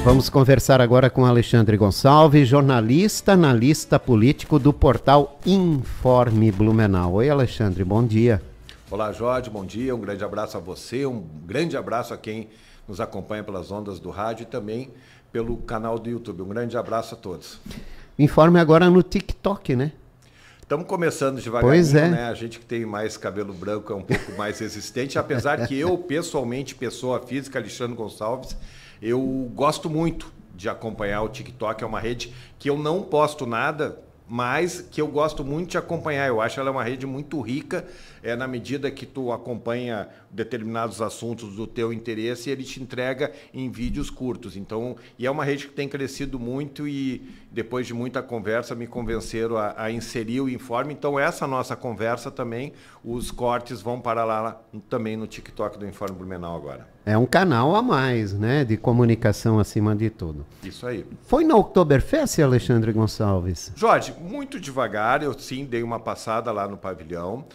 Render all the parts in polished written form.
Vamos conversar agora com Alexandre Gonçalves, jornalista, analista político do portal Informe Blumenau. Oi, Alexandre, bom dia. Olá, Jorge, bom dia. Um grande abraço a você, um grande abraço a quem nos acompanha pelas ondas do rádio e também pelo canal do YouTube. Um grande abraço a todos. Informe agora no TikTok, né? Estamos começando devagarinho, pois é. né? A gente que tem mais cabelo branco é um pouco mais resistente, apesar que eu, pessoalmente, pessoa física, Alexandre Gonçalves, eu gosto muito de acompanhar o TikTok. É uma rede que eu não posto nada, mas que eu gosto muito de acompanhar. Eu acho ela uma rede muito rica, na medida que tu acompanha determinados assuntos do teu interesse, ele te entrega em vídeos curtos. Então, e é uma rede que tem crescido muito e depois de muita conversa me convenceram a inserir o Informe. Então, essa nossa conversa também, os cortes vão para lá também no TikTok do Informe Blumenau agora. É um canal a mais, né, de comunicação acima de tudo. Isso aí. Foi na Oktoberfest, Alexandre Gonçalves? Jorge, muito devagar, eu sim dei uma passada lá no pavilhão.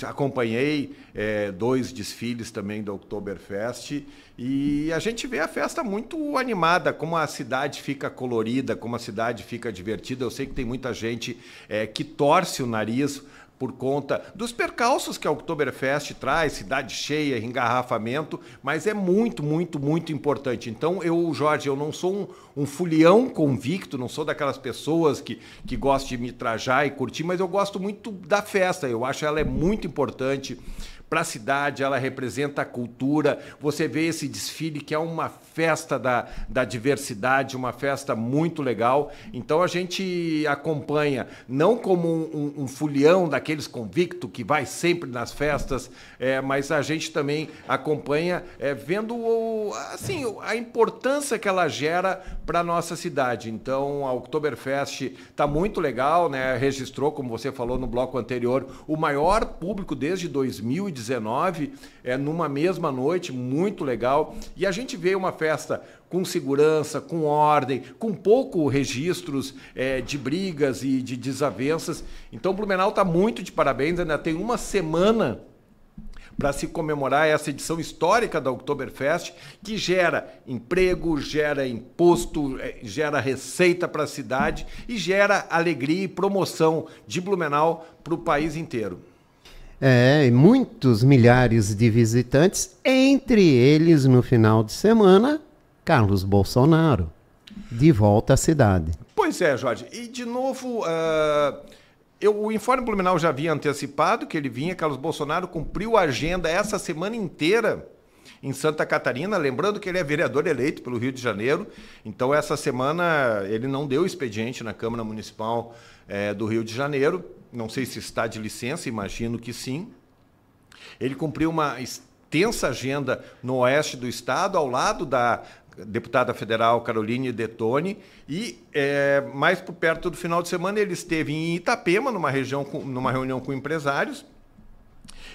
Acompanhei 2 desfiles também da Oktoberfest e a gente vê a festa muito animada, como a cidade fica colorida, como a cidade fica divertida. Eu sei que tem muita gente que torce o nariz por conta dos percalços que a Oktoberfest traz, cidade cheia, engarrafamento, mas é muito, muito, muito importante. Então, Jorge, eu não sou um fulião convicto, não sou daquelas pessoas que gostam de me trajar e curtir, mas eu gosto muito da festa. Eu acho ela é muito importante para a cidade, ela representa a cultura. Você vê esse desfile que é uma festa da diversidade, uma festa muito legal. Então a gente acompanha, não como um fulião daqueles convicto que vai sempre nas festas, mas a gente também acompanha vendo assim, a importância que ela gera para a nossa cidade. Então a Oktoberfest está muito legal, né? Registrou, como você falou no bloco anterior, o maior público desde 2019, numa mesma noite, muito legal. E a gente vê uma festa com segurança, com ordem, com pouco registros de brigas e de desavenças. Então, Blumenau está muito de parabéns, ainda tem uma semana para se comemorar essa edição histórica da Oktoberfest, que gera emprego, gera imposto, gera receita para a cidade e gera alegria e promoção de Blumenau para o país inteiro. Muitos milhares de visitantes, entre eles no final de semana, Carlos Bolsonaro, de volta à cidade. Pois é, Jorge. E de novo, o Informe Blumenau já havia antecipado que ele vinha. Carlos Bolsonaro cumpriu a agenda essa semana inteira em Santa Catarina, lembrando que ele é vereador eleito pelo Rio de Janeiro. Então, essa semana ele não deu expediente na Câmara Municipal do Rio de Janeiro. Não sei se está de licença, imagino que sim. Ele cumpriu uma extensa agenda no oeste do estado, ao lado da deputada federal Caroline Detoni, e mais por perto do final de semana ele esteve em Itapema, numa reunião com empresários,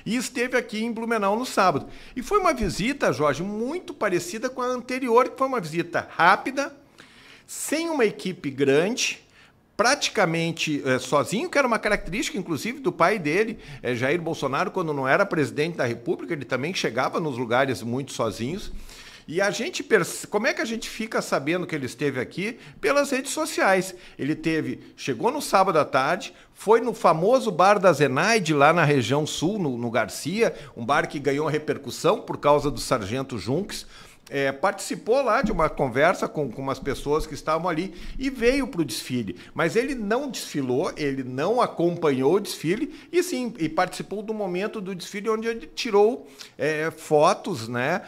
e esteve aqui em Blumenau no sábado. E foi uma visita, Jorge, muito parecida com a anterior, que foi uma visita rápida, sem uma equipe grande, praticamente sozinho, que era uma característica, inclusive, do pai dele, Jair Bolsonaro, quando não era presidente da República, ele também chegava nos lugares muito sozinhos. E como é que a gente fica sabendo que ele esteve aqui? Pelas redes sociais. Ele chegou no sábado à tarde, foi no famoso bar da Zenaide, lá na região sul, no Garcia, um bar que ganhou repercussão por causa do Sargento Junques. Participou lá de uma conversa com umas pessoas que estavam ali e veio para o desfile. Mas ele não desfilou, ele não acompanhou o desfile e participou do momento do desfile onde ele tirou fotos, né,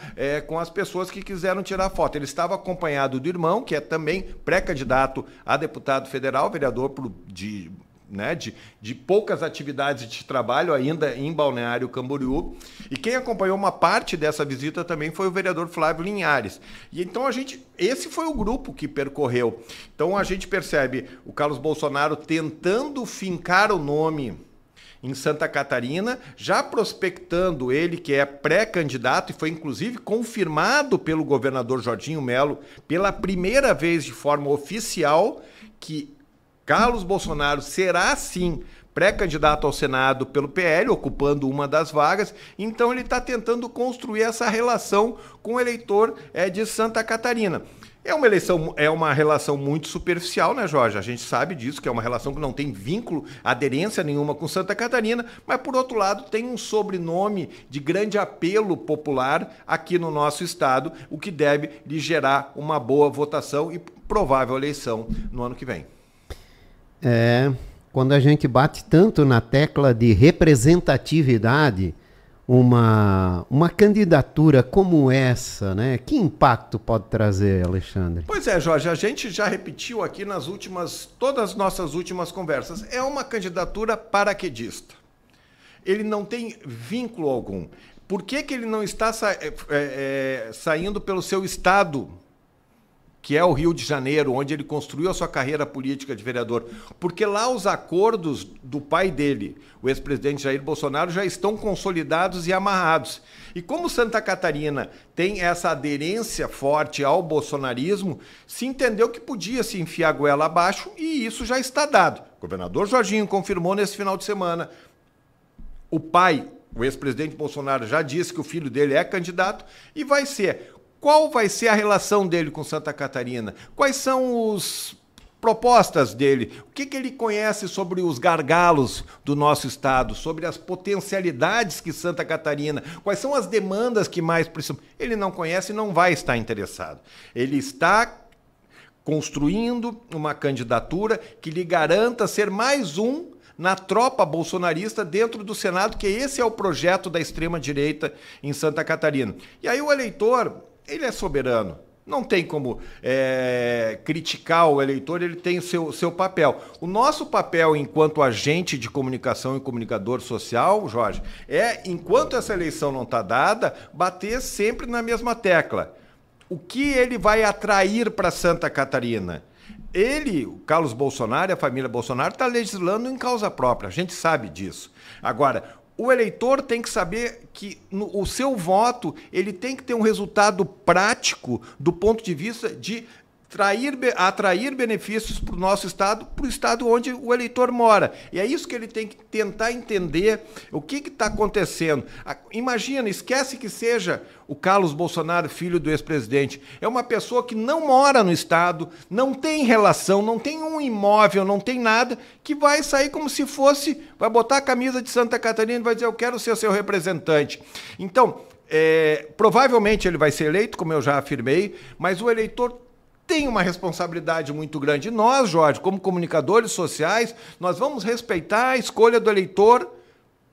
com as pessoas que quiseram tirar foto. Ele estava acompanhado do irmão, que é também pré-candidato a deputado federal, vereador de poucas atividades de trabalho ainda em Balneário Camboriú. E quem acompanhou uma parte dessa visita também foi o vereador Flávio Linhares. E então esse foi o grupo que percorreu. Então a gente percebe o Carlos Bolsonaro tentando fincar o nome em Santa Catarina, já prospectando ele, que é pré-candidato, e foi inclusive confirmado pelo governador Jorginho Melo pela primeira vez de forma oficial que Carlos Bolsonaro será sim pré-candidato ao Senado pelo PL, ocupando uma das vagas. Então ele está tentando construir essa relação com o eleitor de Santa Catarina. É uma relação muito superficial, né, Jorge? A gente sabe disso, que é uma relação que não tem vínculo, aderência nenhuma com Santa Catarina, mas, por outro lado, tem um sobrenome de grande apelo popular aqui no nosso estado, o que deve lhe gerar uma boa votação e provável eleição no ano que vem. Quando a gente bate tanto na tecla de representatividade, uma candidatura como essa, né? Que impacto pode trazer, Alexandre? Pois é, Jorge, a gente já repetiu aqui todas as nossas últimas conversas. É uma candidatura paraquedista. Ele não tem vínculo algum. Por que ele não está saindo pelo seu estado, que é o Rio de Janeiro, onde ele construiu a sua carreira política de vereador? Porque lá os acordos do pai dele, o ex-presidente Jair Bolsonaro, já estão consolidados e amarrados. E como Santa Catarina tem essa aderência forte ao bolsonarismo, se entendeu que podia se enfiar a goela abaixo e isso já está dado. O governador Jorginho confirmou nesse final de semana. O pai, o ex-presidente Bolsonaro, já disse que o filho dele é candidato e vai ser. Qual vai ser a relação dele com Santa Catarina? Quais são as propostas dele? O que ele conhece sobre os gargalos do nosso estado? Sobre as potencialidades que Santa Catarina... Quais são as demandas que mais precisam? Ele não conhece e não vai estar interessado. Ele está construindo uma candidatura que lhe garanta ser mais um na tropa bolsonarista dentro do Senado, que esse é o projeto da extrema-direita em Santa Catarina. E aí o eleitor... Ele é soberano, não tem como criticar o eleitor, ele tem o seu papel. O nosso papel enquanto agente de comunicação e comunicador social, Jorge, enquanto essa eleição não está dada, bater sempre na mesma tecla. O que ele vai atrair para Santa Catarina? Ele, o Carlos Bolsonaro e a família Bolsonaro, está legislando em causa própria, a gente sabe disso. Agora, o eleitor tem que saber que o seu voto ele tem que ter um resultado prático do ponto de vista de atrair benefícios para o nosso estado, para o estado onde o eleitor mora. E é isso que ele tem que tentar entender o que está acontecendo. Imagina, esquece que seja o Carlos Bolsonaro, filho do ex-presidente. É uma pessoa que não mora no estado, não tem relação, não tem um imóvel, não tem nada, que vai sair como se fosse, vai botar a camisa de Santa Catarina e vai dizer, eu quero ser seu representante. Então, provavelmente ele vai ser eleito, como eu já afirmei, mas o eleitor tem uma responsabilidade muito grande. Nós, Jorge, como comunicadores sociais, nós vamos respeitar a escolha do eleitor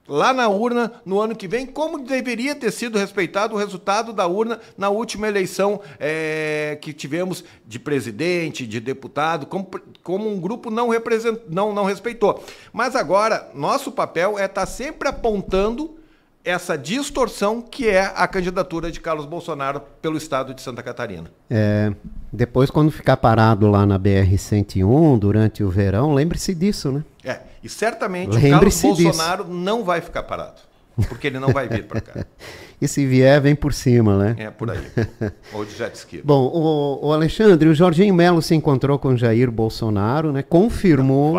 lá na urna no ano que vem, como deveria ter sido respeitado o resultado da urna na última eleição que tivemos de presidente, de deputado, como um grupo não respeitou. Mas agora, nosso papel é estar sempre apontando essa distorção que é a candidatura de Carlos Bolsonaro pelo estado de Santa Catarina. Depois, quando ficar parado lá na BR-101 durante o verão, lembre-se disso, né? E certamente o Carlos Bolsonaro não vai ficar parado, porque ele não vai vir para cá. E se vier, vem por cima, né? Por aí. Ou de jet ski. Bom, o Alexandre, o Jorginho Melo se encontrou com Jair Bolsonaro, né? Confirmou...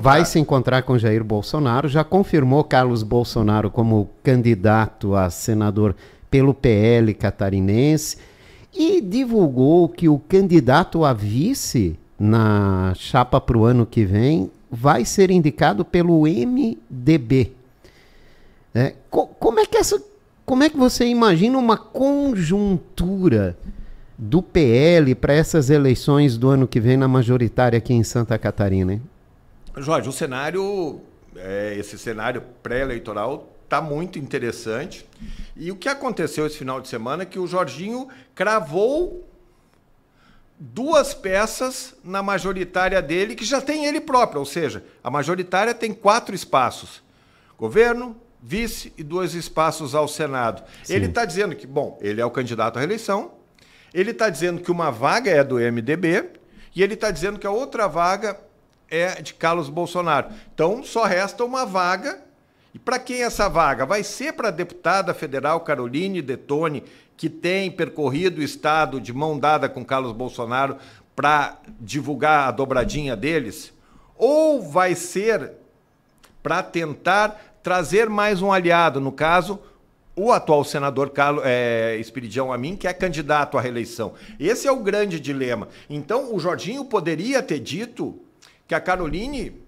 Vai se encontrar com Jair Bolsonaro, já confirmou Carlos Bolsonaro como candidato a senador pelo PL catarinense e divulgou que o candidato a vice na chapa para o ano que vem vai ser indicado pelo MDB. Como é que você imagina uma conjuntura do PL para essas eleições do ano que vem na majoritária aqui em Santa Catarina, hein? Jorge, o cenário, esse cenário pré-eleitoral está muito interessante. E o que aconteceu esse final de semana é que o Jorginho cravou duas peças na majoritária dele, que já tem ele próprio, ou seja, a majoritária tem 4 espaços. Governo, vice e 2 espaços ao Senado. Sim. Ele está dizendo que, ele é o candidato à reeleição, ele está dizendo que uma vaga é do MDB e ele está dizendo que a outra vaga é de Carlos Bolsonaro. Então, só resta uma vaga. E para quem essa vaga? Vai ser para a deputada federal Caroline Detoni, que tem percorrido o estado de mão dada com Carlos Bolsonaro para divulgar a dobradinha deles? Ou vai ser para tentar trazer mais um aliado, no caso, o atual senador Espiridião Amin, que é candidato à reeleição. Esse é o grande dilema. Então, o Jorginho poderia ter dito que a Caroline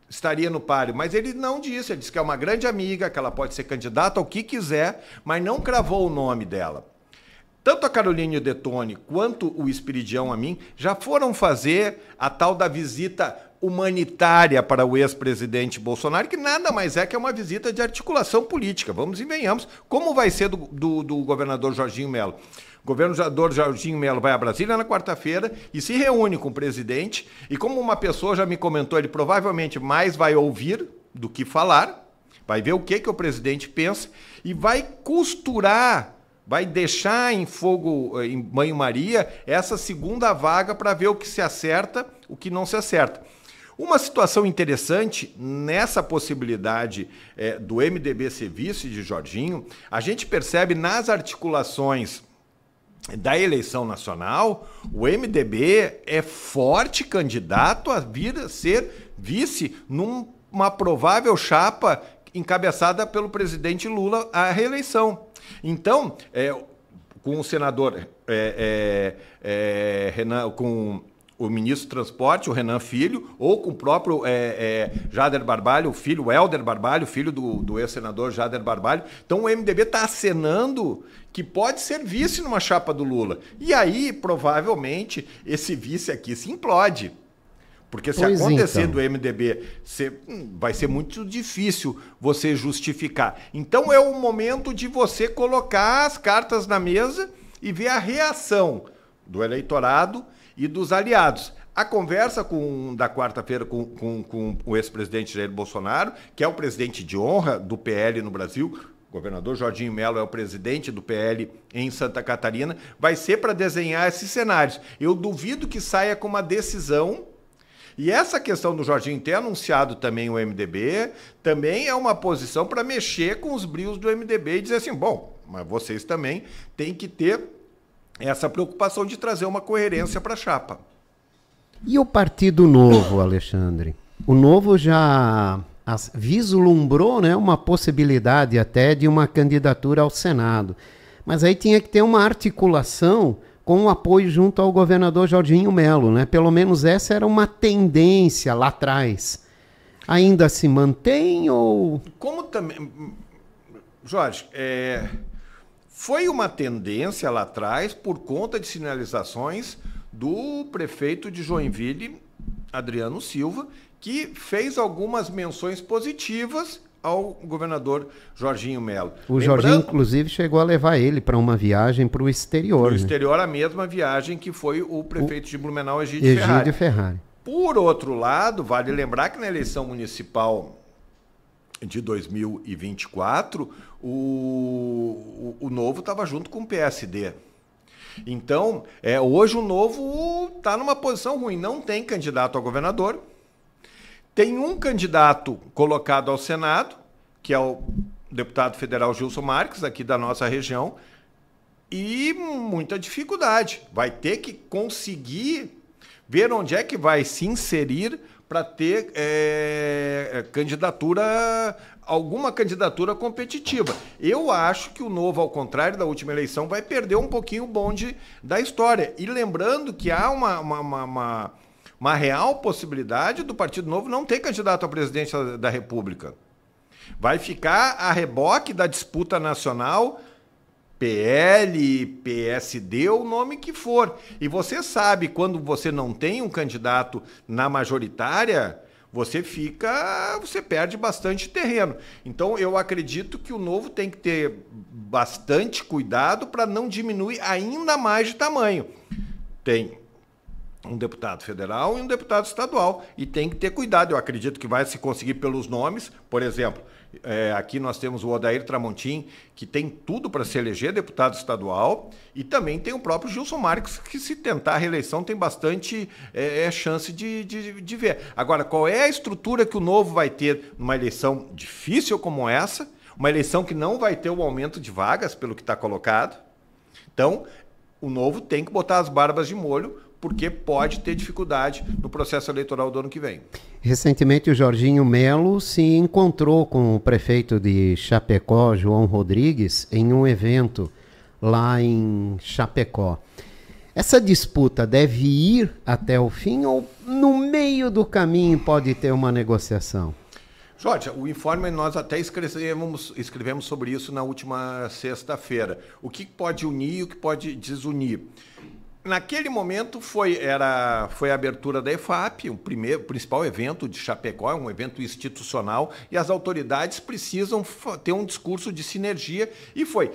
estaria no páreo, mas ele não disse. Ele disse que é uma grande amiga, que ela pode ser candidata ao que quiser, mas não cravou o nome dela. Tanto a Caroline Detone quanto o Espiridião Amin já foram fazer a tal da visita humanitária para o ex-presidente Bolsonaro, que nada mais é que uma visita de articulação política. Vamos e venhamos. Como vai ser do governador Jorginho Melo? O governador Jorginho Melo vai a Brasília na quarta-feira e se reúne com o presidente. E como uma pessoa já me comentou, ele provavelmente mais vai ouvir do que falar, vai ver o que o presidente pensa e vai costurar, vai deixar em fogo, em banho-maria, essa segunda vaga para ver o que se acerta, o que não se acerta. Uma situação interessante nessa possibilidade do MDB ser vice de Jorginho, a gente percebe nas articulações da eleição nacional, o MDB é forte candidato a vir a ser vice numa provável chapa encabeçada pelo presidente Lula à reeleição. Então, com o senador Renan, com o ministro do Transporte, o Renan Filho, ou com o próprio Jader Barbalho, o Helder Barbalho, filho do ex-senador Jader Barbalho. Então o MDB está acenando que pode ser vice numa chapa do Lula. E aí, provavelmente, esse vice aqui se implode. Porque se acontecer então do MDB, vai ser muito difícil você justificar. Então é o momento de você colocar as cartas na mesa e ver a reação do eleitorado e dos aliados. A conversa da quarta-feira com o ex-presidente Jair Bolsonaro, que é o presidente de honra do PL no Brasil, o governador Jorginho Melo é o presidente do PL em Santa Catarina, vai ser para desenhar esses cenários. Eu duvido que saia com uma decisão. E essa questão do Jorginho ter anunciado também o MDB, também é uma posição para mexer com os brios do MDB e dizer assim, bom, mas vocês também têm que ter essa preocupação de trazer uma coerência para a chapa. E o Partido Novo, Alexandre? O Novo já vislumbrou, né, uma possibilidade até de uma candidatura ao Senado. Mas aí tinha que ter uma articulação com o apoio junto ao governador Jorginho Melo, né? Pelo menos essa era uma tendência lá atrás. Ainda se mantém ou... Como também... Jorge, foi uma tendência lá atrás por conta de sinalizações do prefeito de Joinville, Adriano Silva, que fez algumas menções positivas ao governador Jorginho Melo. O Jorginho, inclusive, chegou a levar ele para uma viagem para o exterior. No exterior, a mesma viagem que foi o prefeito de Blumenau, Egídio Ferrari. Por outro lado, vale lembrar que na eleição municipal de 2024, o Novo estava junto com o PSD. Então, hoje o Novo está numa posição ruim. Não tem candidato a governador. Tem um candidato colocado ao Senado, que é o deputado federal Gilson Marques, aqui da nossa região, e muita dificuldade. Vai ter que conseguir ver onde é que vai se inserir para ter alguma candidatura competitiva. Eu acho que o Novo, ao contrário da última eleição, vai perder um pouquinho o bonde da história. E lembrando que há uma real possibilidade do Partido Novo não ter candidato à presidência da República. Vai ficar a reboque da disputa nacional, PL, PSD, o nome que for. E você sabe, quando você não tem um candidato na majoritária, você perde bastante terreno. Então, eu acredito que o Novo tem que ter bastante cuidado para não diminuir ainda mais de tamanho. Tem um deputado federal e um deputado estadual, e tem que ter cuidado. Eu acredito que vai se conseguir pelos nomes. Por exemplo, aqui nós temos o Odair Tramontim, que tem tudo para se eleger deputado estadual, e também tem o próprio Gilson Marques, que, se tentar a reeleição, tem bastante chance de ver. Agora, qual é a estrutura que o Novo vai ter numa eleição difícil como essa, uma eleição que não vai ter o aumento de vagas, pelo que está colocado? Então, o Novo tem que botar as barbas de molho, porque pode ter dificuldade no processo eleitoral do ano que vem. Recentemente o Jorginho Melo se encontrou com o prefeito de Chapecó, João Rodrigues, em um evento lá em Chapecó. Essa disputa deve ir até o fim ou no meio do caminho pode ter uma negociação? Jorge, o informe nós até escrevemos sobre isso na última sexta-feira. O que pode unir e o que pode desunir. Naquele momento foi a abertura da EFAP, o principal evento de Chapecó, um evento institucional, e as autoridades precisam ter um discurso de sinergia, e foi.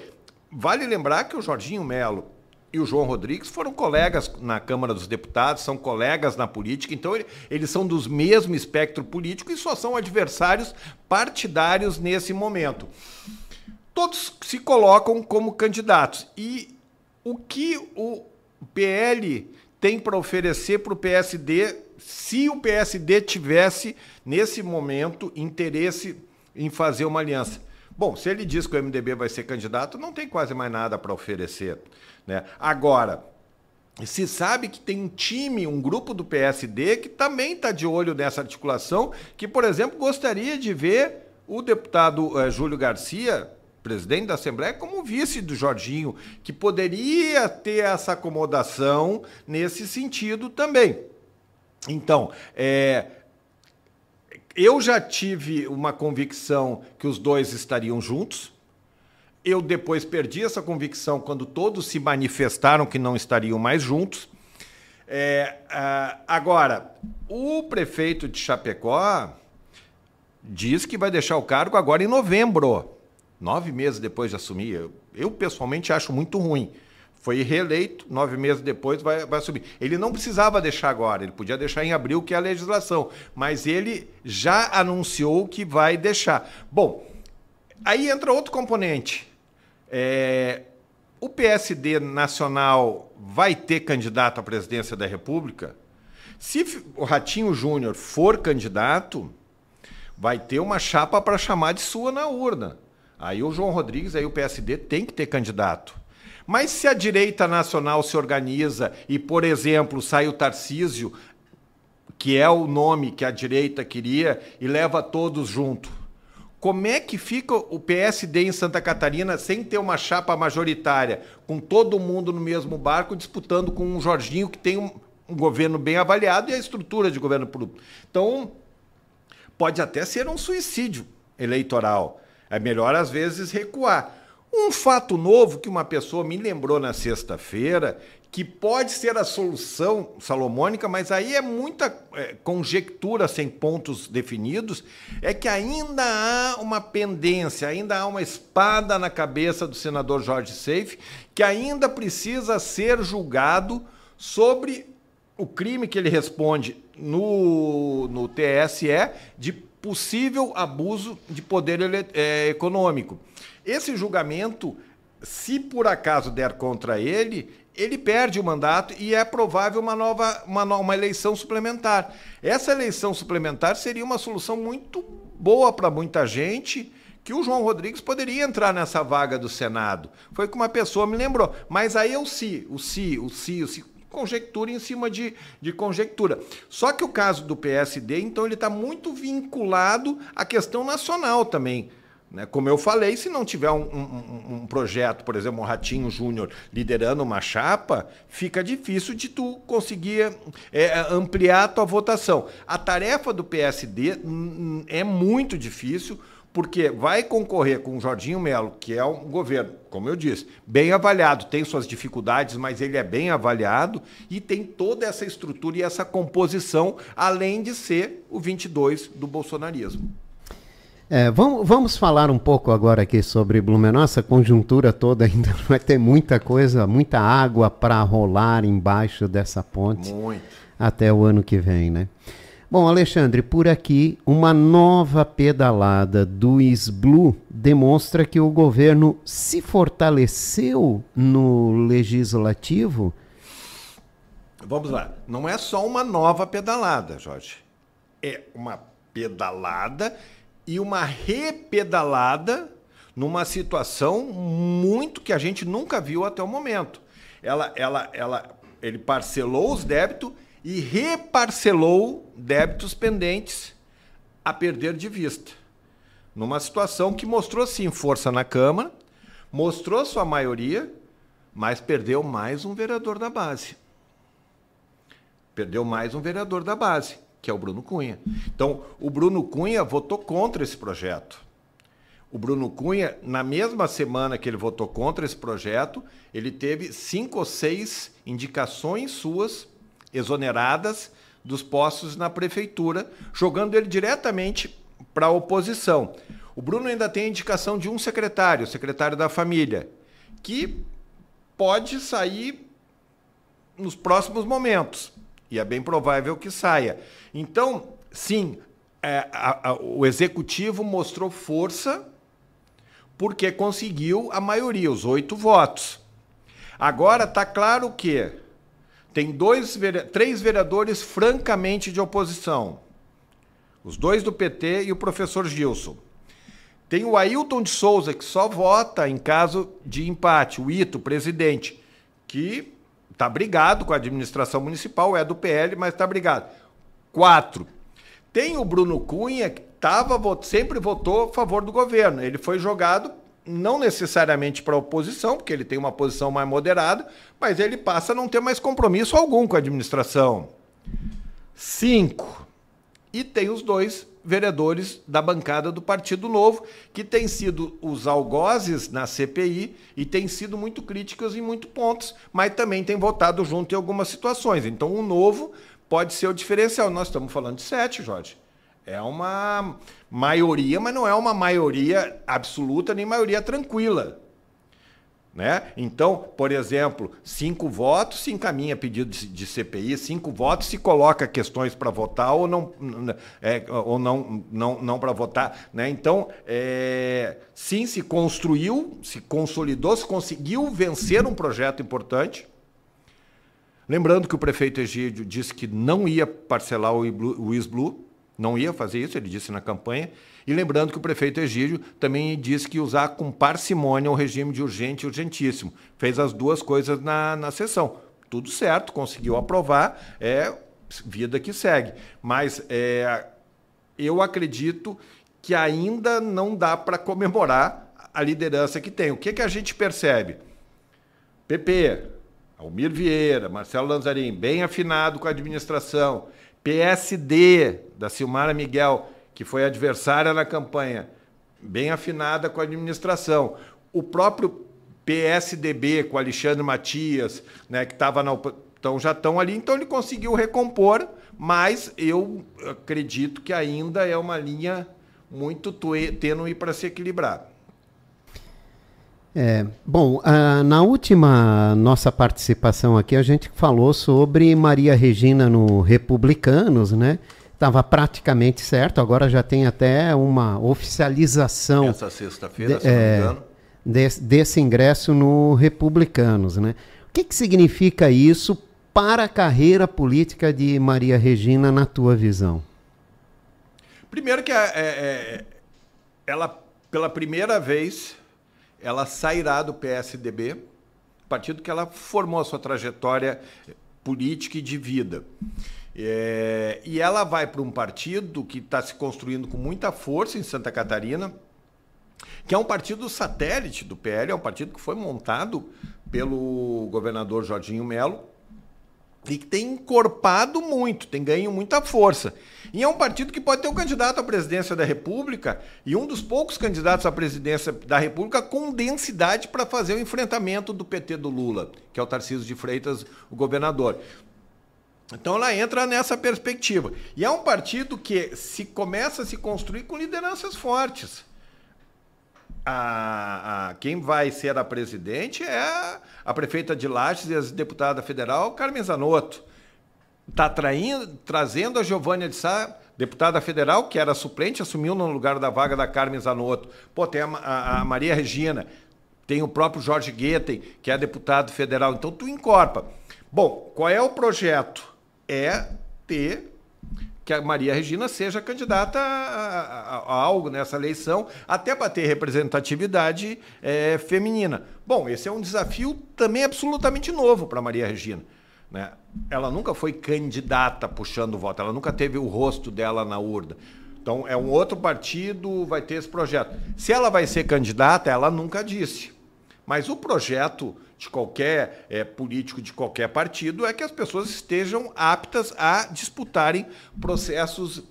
Vale lembrar que o Jorginho Melo e o João Rodrigues foram colegas na Câmara dos Deputados, são colegas na política, então eles são dos mesmo espectro político e só são adversários partidários nesse momento. Todos se colocam como candidatos, e o que o PL tem para oferecer para o PSD, se o PSD tivesse, nesse momento, interesse em fazer uma aliança. Bom, se ele diz que o MDB vai ser candidato, não tem quase mais nada para oferecer, né? Agora, se sabe que tem um time, um grupo do PSD que também está de olho nessa articulação, que, por exemplo, gostaria de ver o deputado Júlio Garcia, presidente da Assembleia, como vice do Jorginho, que poderia ter essa acomodação nesse sentido também. Então, eu já tive uma convicção que os dois estariam juntos. Eu depois perdi essa convicção quando todos se manifestaram que não estariam mais juntos. Agora, o prefeito de Chapecó diz que vai deixar o cargo agora em novembro. 9 meses depois de assumir. Eu pessoalmente acho muito ruim. Foi reeleito, 9 meses depois vai assumir. Ele não precisava deixar agora, ele podia deixar em abril, que é a legislação, mas ele já anunciou que vai deixar. Bom, aí entra outro componente. O PSD nacional vai ter candidato à presidência da República? Se o Ratinho Júnior for candidato, vai ter uma chapa para chamar de sua na urna. Aí o João Rodrigues, aí o PSD tem que ter candidato. Mas se a direita nacional se organiza e, por exemplo, sai o Tarcísio, que é o nome que a direita queria, e leva todos junto, como é que fica o PSD em Santa Catarina sem ter uma chapa majoritária, com todo mundo no mesmo barco, disputando com um Jorginho que tem um governo bem avaliado e a estrutura de governo público? Então, pode até ser um suicídio eleitoral. É melhor, às vezes, recuar. Um fato novo que uma pessoa me lembrou na sexta-feira, que pode ser a solução salomônica, mas aí é muita conjectura sem pontos definidos, é que ainda há uma pendência, ainda há uma espada na cabeça do senador Jorge Seife, que ainda precisa ser julgado sobre o crime que ele responde no TSE de possível abuso de poder econômico. Esse julgamento, se por acaso der contra ele, ele perde o mandato e é provável uma eleição suplementar. Essa eleição suplementar seria uma solução muito boa para muita gente, que o João Rodrigues poderia entrar nessa vaga do Senado. Foi o que uma pessoa me lembrou. Mas aí é o si. Conjectura em cima de conjectura. Só que o caso do PSD, então, ele está muito vinculado à questão nacional também, né? Como eu falei, se não tiver um projeto, por exemplo, um Ratinho Júnior liderando uma chapa, fica difícil de tu conseguir ampliar a tua votação. A tarefa do PSD é muito difícil, porque vai concorrer com o Jorginho Melo, que é um governo, como eu disse, bem avaliado, tem suas dificuldades, mas ele é bem avaliado e tem toda essa estrutura e essa composição, além de ser o 22 do bolsonarismo. Vamos falar um pouco agora aqui sobre Blumenau. Essa conjuntura toda ainda vai ter muita coisa, muita água para rolar embaixo dessa ponte. Muito. Até o ano que vem, né? Bom, Alexandre, por aqui, uma nova pedalada do SBLU demonstra que o governo se fortaleceu no legislativo. Vamos lá. Não é só uma nova pedalada, Jorge. É uma pedalada e uma repedalada numa situação muito que a gente nunca viu até o momento. Ele parcelou os débitos e reparcelou débitos pendentes a perder de vista. Numa situação que mostrou, sim, força na Câmara, mostrou sua maioria, mas perdeu mais um vereador da base. Perdeu mais um vereador da base, que é o Bruno Cunha. Então, o Bruno Cunha votou contra esse projeto. O Bruno Cunha, na mesma semana que ele votou contra esse projeto, ele teve 5 ou 6 indicações suas exoneradas dos postos na prefeitura, jogando ele diretamente para a oposição. O Bruno ainda tem a indicação de um secretário, o secretário da Família, que pode sair nos próximos momentos, e é bem provável que saia. Então, sim, o Executivo mostrou força porque conseguiu a maioria, os 8 votos. Agora está claro que tem 3 vereadores francamente de oposição. Os 2 do PT e o professor Gilson. Tem o Ailton de Souza, que só vota em caso de empate. O Ito, presidente, que está brigado com a administração municipal, é do PL, mas está brigado. 4. Tem o Bruno Cunha, que sempre votou a favor do governo. Ele foi jogado não necessariamente para a oposição, porque ele tem uma posição mais moderada, mas ele passa a não ter mais compromisso algum com a administração. 5. E tem os 2 vereadores da bancada do Partido Novo, que têm sido os algozes na CPI e têm sido muito críticos em muitos pontos, mas também têm votado junto em algumas situações. Então, o Novo pode ser o diferencial. Nós estamos falando de 7, Jorge. É uma maioria, mas não é uma maioria absoluta nem maioria tranquila, né? Então, por exemplo, 5 votos se encaminha pedido de CPI, 5 votos se coloca questões para votar ou não para votar, né? Então, sim, se construiu, se consolidou, se conseguiu vencer um projeto importante. Lembrando que o prefeito Egídio disse que não ia parcelar o ISBLU, não ia fazer isso, ele disse na campanha. E lembrando que o prefeito Egídio também disse que ia usar com parcimônia o regime de urgente e urgentíssimo. Fez as 2 coisas na sessão. Tudo certo, conseguiu aprovar, vida que segue. Mas eu acredito que ainda não dá para comemorar a liderança que tem. O que a gente percebe? PP, Almir Vieira, Marcelo Lanzarin, bem afinado com a administração. PSD, da Silmara Miguel, que foi adversária na campanha, bem afinada com a administração. O próprio PSDB, com Alexandre Matias, né, que estava então já estão ali, então ele conseguiu recompor, mas eu acredito que ainda é uma linha muito tênue para se equilibrar. Bom, na última nossa participação aqui, a gente falou sobre Maria Regina no Republicanos, né? Estava praticamente certo, agora já tem até uma oficialização essa sexta-feira, se não me engano, desse ingresso no Republicanos, né? O que significa isso para a carreira política de Maria Regina, na tua visão? Primeiro que ela, pela primeira vez, ela sairá do PSDB, partido que ela formou a sua trajetória política e de vida. E ela vai para um partido que está se construindo com muita força em Santa Catarina, que é um partido satélite do PL, é um partido que foi montado pelo governador Jorginho Melo e que tem encorpado muito, tem ganho muita força. E é um partido que pode ter um candidato à presidência da República e um dos poucos candidatos à presidência da República com densidade para fazer o enfrentamento do PT do Lula, que é o Tarcísio de Freitas, o governador. Então ela entra nessa perspectiva. E é um partido que começa a se construir com lideranças fortes. Quem vai ser a presidente é a prefeita de Lages e a deputada federal Carmen Zanotto. Está trazendo a Giovânia de Sá, deputada federal, que era suplente, assumiu no lugar da vaga da Carmen Zanotto. Pô, tem a Maria Regina, tem o próprio Jorge Guetem, que é deputado federal. Então tu encorpa. Bom, qual é o projeto? É ter que a Maria Regina seja candidata a algo nessa eleição, até para ter representatividade feminina. Bom, esse é um desafio também absolutamente novo para a Maria Regina. né? Ela nunca foi candidata puxando voto, ela nunca teve o rosto dela na urna. Então, é um outro partido, vai ter esse projeto. Se ela vai ser candidata, ela nunca disse. Mas o projeto de qualquer político de qualquer partido é que as pessoas estejam aptas a disputarem processos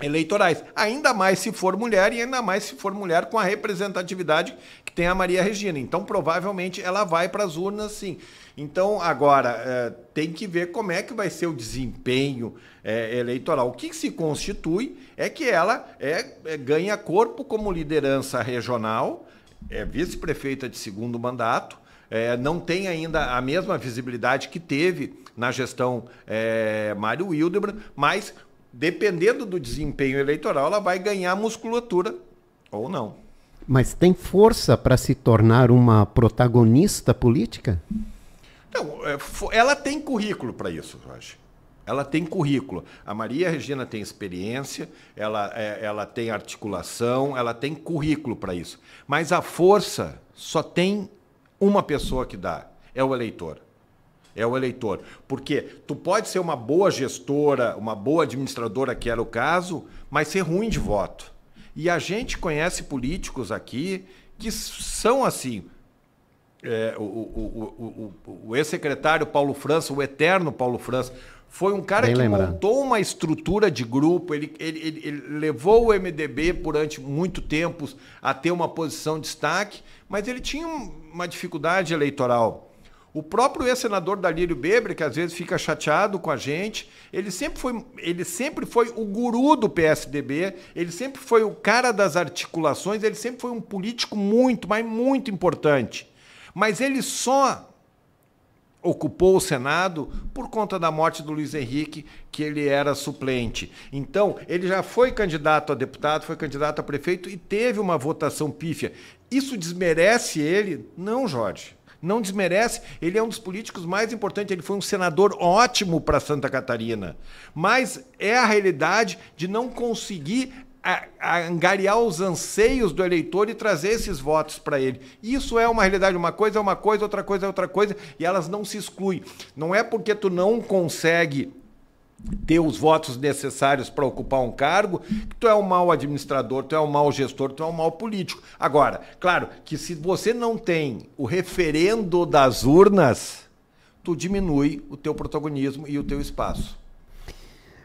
eleitorais. Ainda mais se for mulher e ainda mais se for mulher com a representatividade que tem a Maria Regina. Então, provavelmente, ela vai para as urnas, sim. Então, agora, tem que ver como é que vai ser o desempenho eleitoral. O que se constitui é que ela ganha corpo como liderança regional, é vice-prefeita de segundo mandato, não tem ainda a mesma visibilidade que teve na gestão Mário Hildebrand, mas, dependendo do desempenho eleitoral, ela vai ganhar musculatura ou não. Mas tem força para se tornar uma protagonista política? Não, ela tem currículo para isso, Jorge. Ela tem currículo. A Maria Regina tem experiência, ela tem articulação, ela tem currículo para isso. Mas a força só tem uma pessoa que dá, é o eleitor. É o eleitor. Porque tu pode ser uma boa gestora, uma boa administradora, que era o caso, mas ser ruim de voto. E a gente conhece políticos aqui que são assim. O ex-secretário Paulo França, o eterno Paulo França, foi um cara que montou uma estrutura de grupo, ele levou o MDB durante muito tempo a ter uma posição de destaque, mas ele tinha uma dificuldade eleitoral. O próprio ex-senador Dalírio Bebre, que às vezes fica chateado com a gente, ele sempre foi o guru do PSDB, ele sempre foi o cara das articulações, ele sempre foi um político muito, mas muito importante. Mas ele só ocupou o Senado por conta da morte do Luiz Henrique, que ele era suplente. Então, ele já foi candidato a deputado, foi candidato a prefeito e teve uma votação pífia. Isso desmerece ele? Não, Jorge. Não desmerece. Ele é um dos políticos mais importantes. Ele foi um senador ótimo para Santa Catarina. Mas é a realidade de não conseguir angariar os anseios do eleitor e trazer esses votos para ele. Isso é uma realidade, uma coisa é uma coisa, outra coisa é outra coisa, e elas não se excluem. Não é porque tu não consegue ter os votos necessários para ocupar um cargo que tu é um mau administrador, tu é um mau gestor, tu é um mau político. Agora, claro que se você não tem o referendo das urnas, tu diminui o teu protagonismo e o teu espaço.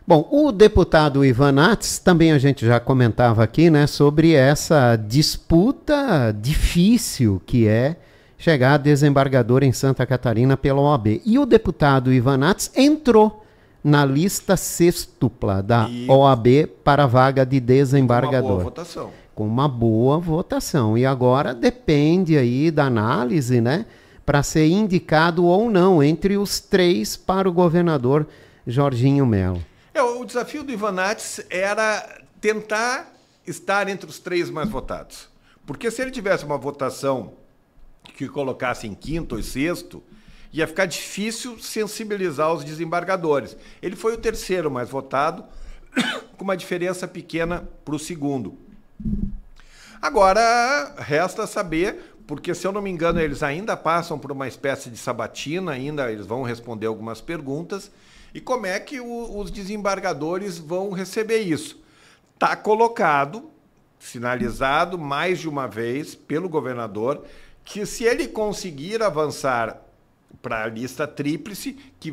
Bom, o deputado Ivan Nats, também a gente já comentava aqui, né, sobre essa disputa difícil que é chegar a desembargador em Santa Catarina pela OAB. E o deputado Ivan Nats entrou na lista sextupla da OAB para a vaga de desembargador. Com uma boa votação. Com uma boa votação. E agora depende aí da análise, né, para ser indicado ou não entre os três para o governador Jorginho Melo. O desafio do Ivan Nats era tentar estar entre os três mais votados. Porque se ele tivesse uma votação que colocasse em quinto ou sexto, ia ficar difícil sensibilizar os desembargadores. Ele foi o terceiro mais votado, com uma diferença pequena para o segundo. Agora, resta saber, porque, se eu não me engano, eles ainda passam por uma espécie de sabatina, ainda eles vão responder algumas perguntas, e como é que os desembargadores vão receber isso? Está colocado, sinalizado mais de uma vez pelo governador, que se ele conseguir avançar para a lista tríplice, que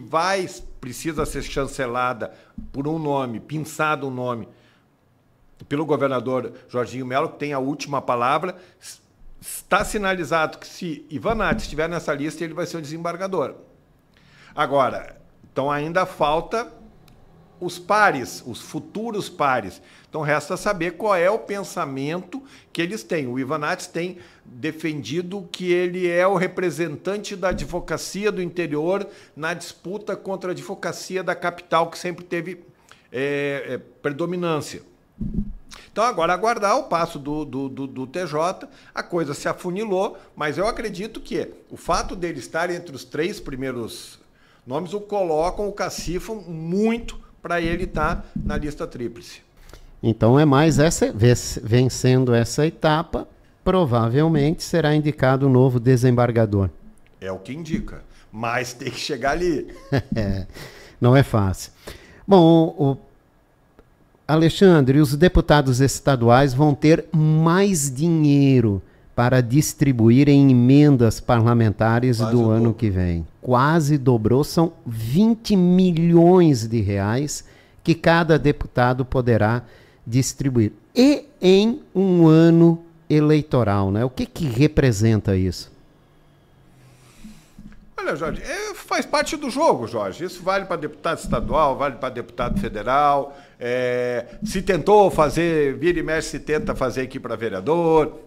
precisa ser chancelada por um nome, pinçado um nome, pelo governador Jorginho Melo, que tem a última palavra, está sinalizado que se Ivan Nats estiver nessa lista, ele vai ser o desembargador. Agora, então ainda falta os pares, os futuros pares. Então resta saber qual é o pensamento que eles têm. O Ivan Nats tem defendido que ele é o representante da advocacia do interior na disputa contra a advocacia da capital, que sempre teve predominância. Então agora aguardar o passo do TJ, a coisa se afunilou, mas eu acredito que o fato dele estar entre os três primeiros nomes o colocam, o cacifam muito para ele estar na lista tríplice. Então é mais vencendo essa etapa, provavelmente será indicado o novo desembargador. É o que indica. mas tem que chegar ali. Não é fácil. Bom, Alexandre, os deputados estaduais vão ter mais dinheiro para distribuir em emendas parlamentares do ano que vem. Quase dobrou, são 20 milhões de reais que cada deputado poderá distribuir. E em um ano eleitoral, né? O que representa isso? Olha, Jorge, faz parte do jogo, Jorge. Isso vale para deputado estadual, vale para deputado federal. Se tentou fazer, vira e mexe, se tenta fazer aqui para vereador.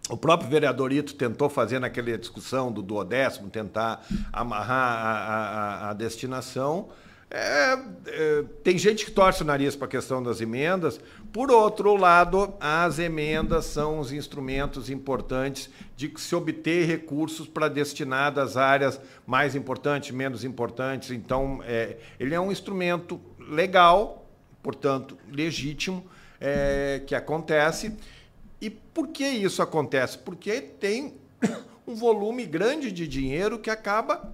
O próprio vereador Ito tentou fazer naquela discussão do duodécimo, tentar amarrar a destinação. Tem gente que torce o nariz para a questão das emendas. Por outro lado, as emendas são os instrumentos importantes de se obter recursos para destinar às áreas mais importantes, menos importantes. Então, ele é um instrumento legal, portanto, legítimo, que acontece. E por que isso acontece? Porque tem um volume grande de dinheiro que acaba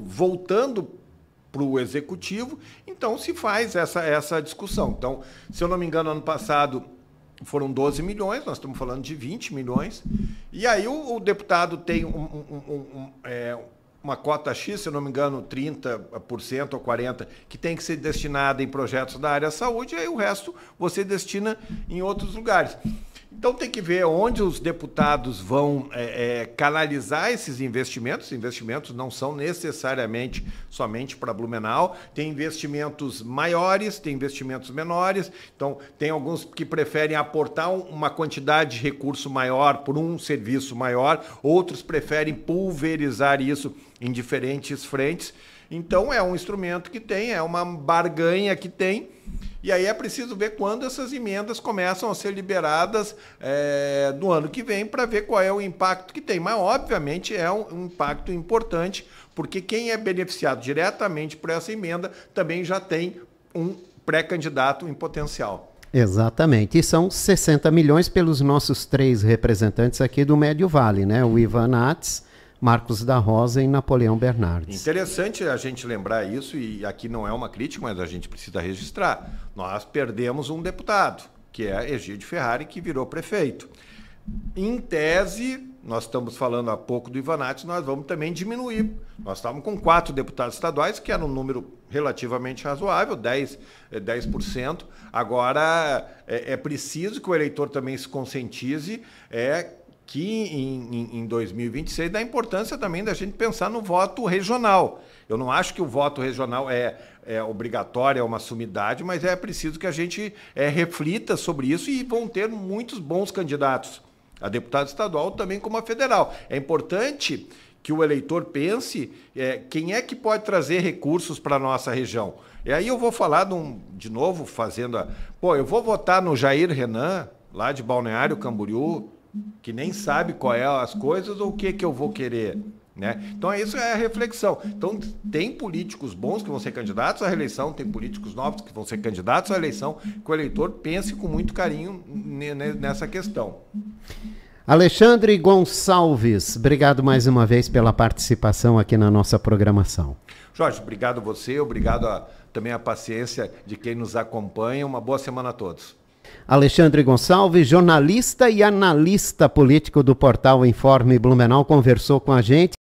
voltando para o executivo, então se faz essa discussão. Então, se eu não me engano, ano passado foram 12 milhões, nós estamos falando de 20 milhões, e aí o deputado tem uma cota X, se eu não me engano, 30% ou 40%, que tem que ser destinada em projetos da área da saúde, e aí o resto você destina em outros lugares. Então tem que ver onde os deputados vão canalizar esses investimentos. Os investimentos não são necessariamente somente para Blumenau. Tem investimentos maiores, tem investimentos menores. Então tem alguns que preferem aportar uma quantidade de recurso maior por um serviço maior. Outros preferem pulverizar isso em diferentes frentes. Então é um instrumento que tem, é uma barganha que tem. E aí é preciso ver quando essas emendas começam a ser liberadas no ano que vem para ver qual é o impacto que tem. Mas, obviamente, é um impacto importante, porque quem é beneficiado diretamente por essa emenda também já tem um pré-candidato em potencial. Exatamente. E são 60 milhões pelos nossos 3 representantes aqui do Médio Vale, né? O Ivan Nats, Marcos da Rosa e Napoleão Bernardes. Interessante a gente lembrar isso, e aqui não é uma crítica, mas a gente precisa registrar. Nós perdemos um deputado, que é Egídio Ferrari, que virou prefeito. Em tese, nós estamos falando há pouco do Ivanati, nós vamos também diminuir. Nós estávamos com 4 deputados estaduais, que era um número relativamente razoável, 10%. Agora, é preciso que o eleitor também se conscientize, que em 2026 dá importância também da gente pensar no voto regional. Eu não acho que o voto regional é obrigatório, é uma sumidade, mas é preciso que a gente reflita sobre isso, e vão ter muitos bons candidatos, a deputado estadual também como a federal. É importante que o eleitor pense quem é que pode trazer recursos para a nossa região. E aí eu vou falar de novo, eu vou votar no Jair Renan, lá de Balneário Camboriú, que nem sabe qual é as coisas ou o que eu vou querer, né? Então isso é a reflexão. Então tem políticos bons que vão ser candidatos à reeleição, tem políticos novos que vão ser candidatos à eleição, que o eleitor pense com muito carinho nessa questão. Alexandre Gonçalves, obrigado mais uma vez pela participação aqui na nossa programação. Jorge, obrigado a você, obrigado também a paciência de quem nos acompanha. Uma boa semana a todos. Alexandre Gonçalves, jornalista e analista político do portal Informe Blumenau, conversou com a gente.